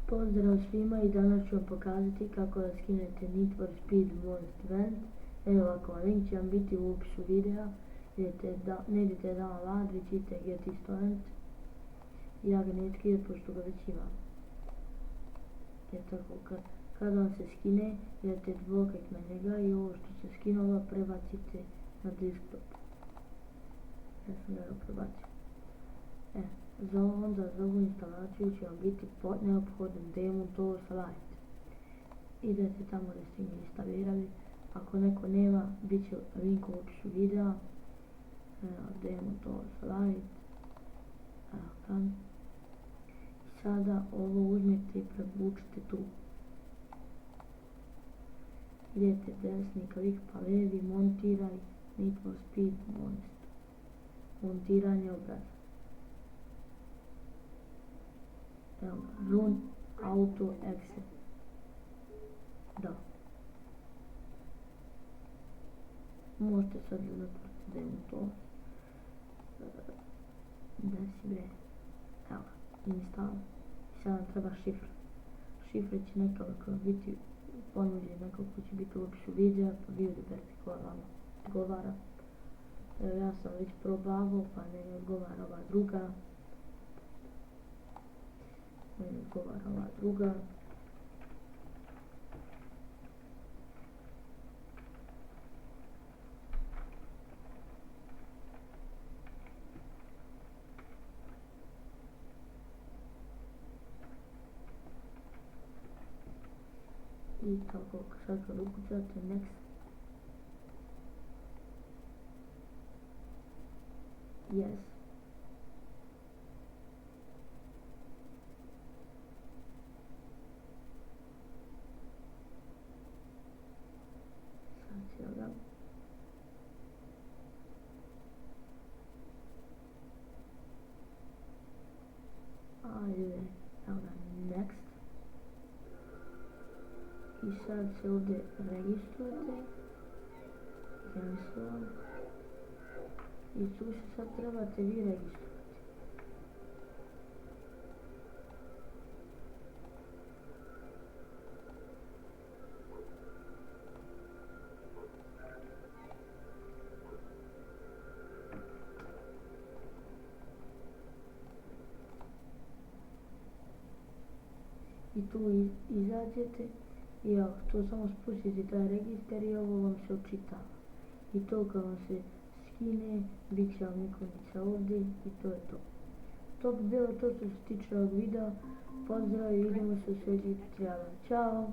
Pozdrav svima i danas ću vam pokazati kako da skinete Need for Speed Most Wanted. Evo ovako, link će vam biti u opisu videa. Ne idete download, već idete get iz torrent. Ja ga neću skidat pošto ga već imam. Jer tako, kad vam se skine, idete dvoklik na njega i ovo što se skinulo prebacite na desktop. Ja sam ga prebacio. Onda za ovu instalaciju će vam biti neophodan Demon Tools Lite. Idete tamo da ste ga instalirali, ako neko nema, bit će link u opisu videa. Demon Tools Lite. I sada ovo uzmete i prevučite tu. Idete desni klik pa levi, montiraj Need for Speed Most. Montiranje obraza. Run auto exit. Da. Možete sad zatvoriti Demon Tools. Da si bre. Evo, install. I sad nam treba šifra. Šifra će nekako biti ponuđen, nekako će biti u opisu videa, pa vi odaberete koja vam odgovara. Evo ja sam već probavao, pa ne odgovara ova druga. Meni odgovara ova druga. I tako, sad kad ukucate next. Yes. Sada ajde, evo ga, next. I sad se ovdje registrujete. Cancel. I tu se sad trebate vi registrovati. I tu izađete i tu samo spustite taj registar i ovo vam se očitava. I to kad vam se skine, bit će vam ikonica ovdje i to je to. To bi bilo to što se tiče ovog videa. Pozdrav i vidimo se u sljedećih tutoriala. Ćao!